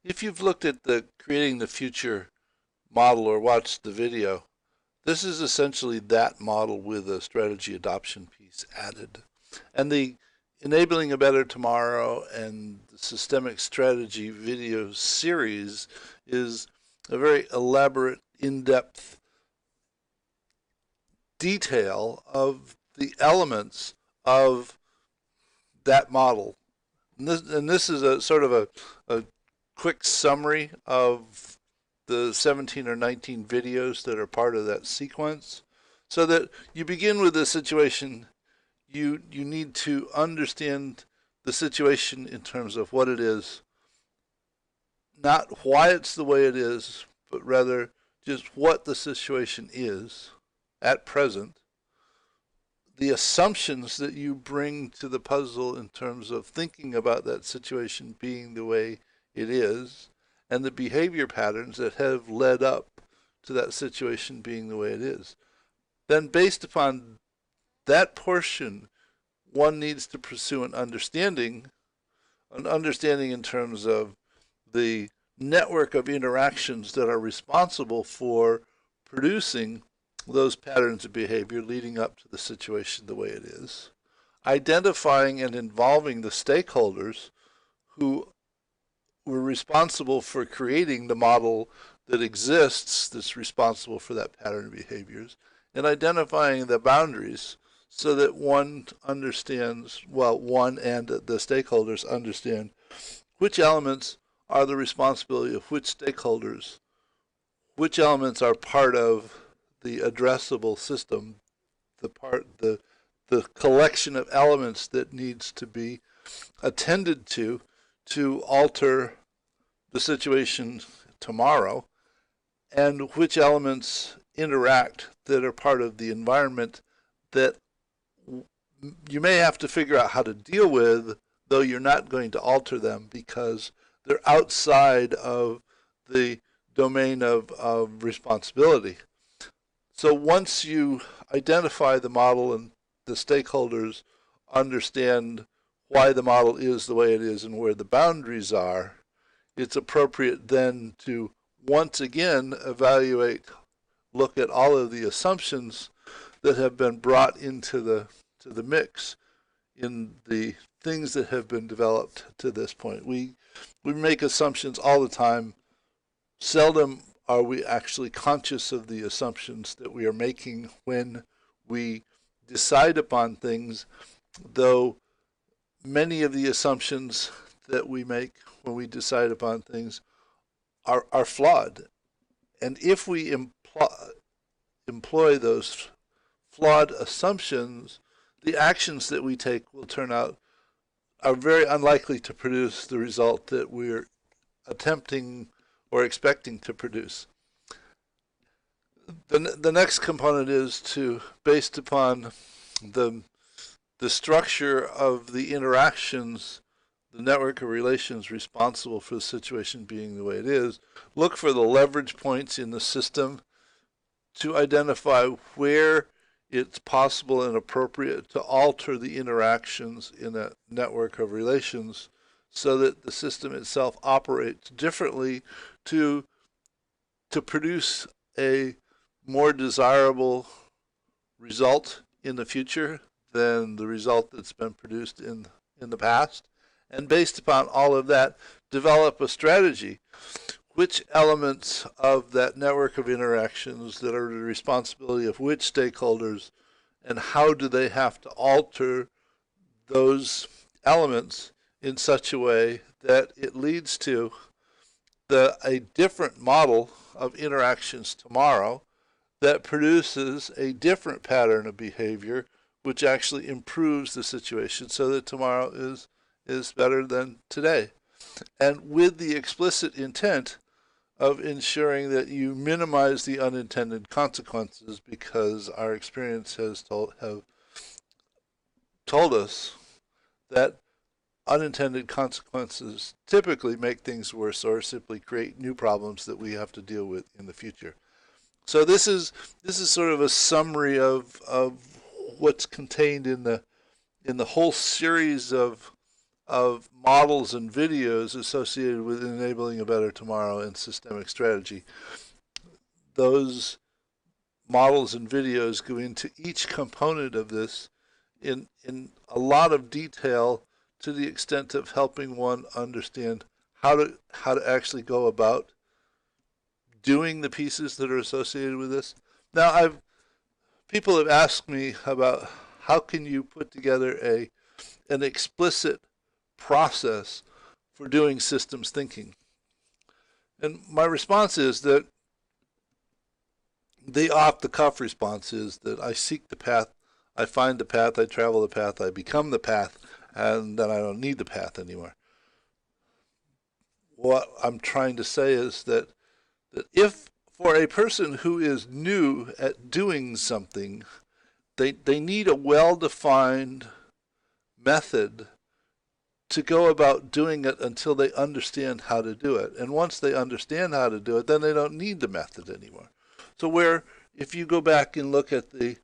If you've looked at the Creating the Future model or watched the video, this is essentially that model with a strategy adoption piece added. And the Enabling a Better Tomorrow and the Systemic Strategy video series is a very elaborate, in-depth detail of the elements of that model. And this is a sort of a quick summary of the 17 or 19 videos that are part of that sequence, so that you begin with a situation. You need to understand the situation in terms of what it is, not why it's the way it is, but rather just what the situation is at present, the assumptions that you bring to the puzzle in terms of thinking about that situation being the way it is, and the behavior patterns that have led up to that situation being the way it is. Then, based upon that portion, one needs to pursue an understanding in terms of the network of interactions that are responsible for producing those patterns of behavior leading up to the situation the way it is, identifying and involving the stakeholders who were responsible for creating the model that exists that's responsible for that pattern of behaviors, and identifying the boundaries so that one understands, well, one and the stakeholders understand which elements are the responsibility of which stakeholders, which elements are part of the addressable system, the collection of elements that needs to be attended to alter the situation tomorrow, and which elements interact that are part of the environment that you may have to figure out how to deal with, though you're not going to alter them because they're outside of the domain of responsibility. So once you identify the model and the stakeholders understand why the model is the way it is and where the boundaries are, it's appropriate then to once again evaluate, look at all of the assumptions that have been brought into the mix in the things that have been developed to this point. We make assumptions all the time. Seldom are we actually conscious of the assumptions that we are making when we decide upon things, though many of the assumptions that we make when we decide upon things are flawed. And if we employ those flawed assumptions, the actions that we take will turn out are very unlikely to produce the result that we're attempting or expecting to produce. The next component is to, based upon the structure of the interactions, the network of relations responsible for the situation being the way it is, look for the leverage points in the system to identify where it's possible and appropriate to alter the interactions in a network of relations so that the system itself operates differently to produce a more desirable result in the future than the result that's been produced in the past. And based upon all of that, develop a strategy. Which elements of that network of interactions that are the responsibility of which stakeholders, and how do they have to alter those elements in such a way that it leads to a different model of interactions tomorrow that produces a different pattern of behavior which actually improves the situation so that tomorrow is better than today. And with the explicit intent of ensuring that you minimize the unintended consequences, because our experience has told us that unintended consequences typically make things worse or simply create new problems that we have to deal with in the future. So this is sort of a summary of what's contained in the whole series of of models and videos associated with enabling a better tomorrow and systemic strategy. Those models and videos go into each component of this in a lot of detail, to the extent of helping one understand how to actually go about doing the pieces that are associated with this. Now, people have asked me about how can you put together an explicit process for doing systems thinking. And my response is that the off-the-cuff response is that I seek the path, I find the path, I travel the path, I become the path, and then I don't need the path anymore. What I'm trying to say is that if for a person who is new at doing something, they need a well-defined method to go about doing it until they understand how to do it. And once they understand how to do it, then they don't need the method anymore. So where, if you go back and look at the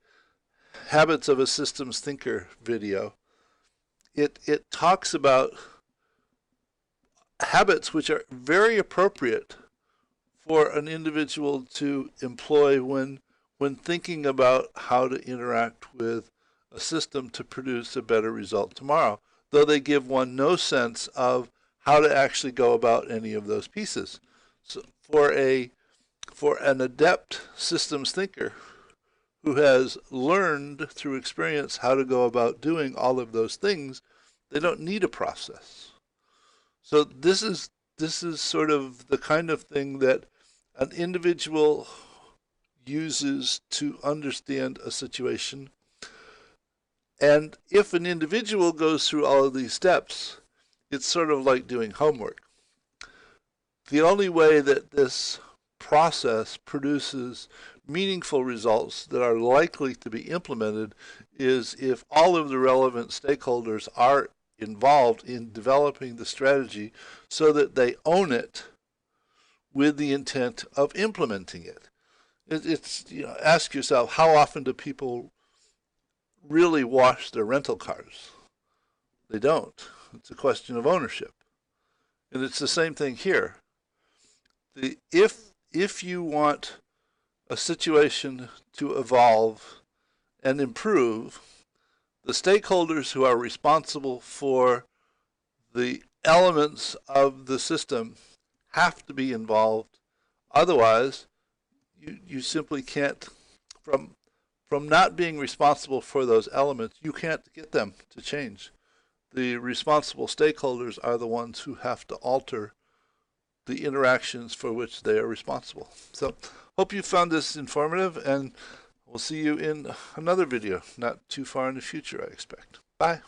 Habits of a Systems Thinker video, it talks about habits which are very appropriate for an individual to employ when thinking about how to interact with a system to produce a better result tomorrow, though they give one no sense of how to actually go about any of those pieces. So for an adept systems thinker who has learned through experience how to go about doing all of those things, they don't need a process. So this is sort of the kind of thing that an individual uses to understand a situation. And if an individual goes through all of these steps, it's sort of like doing homework. The only way that this process produces meaningful results that are likely to be implemented is if all of the relevant stakeholders are involved in developing the strategy so that they own it with the intent of implementing it. It's, ask yourself, how often do people really wash their rental cars? They don't. It's a question of ownership. And it's the same thing here. If you want a situation to evolve and improve, the stakeholders who are responsible for the elements of the system have to be involved. Otherwise, you simply can't, from not being responsible for those elements, you can't get them to change. The responsible stakeholders are the ones who have to alter the interactions for which they are responsible. So, hope you found this informative, and we'll see you in another video, not too far in the future, I expect. Bye.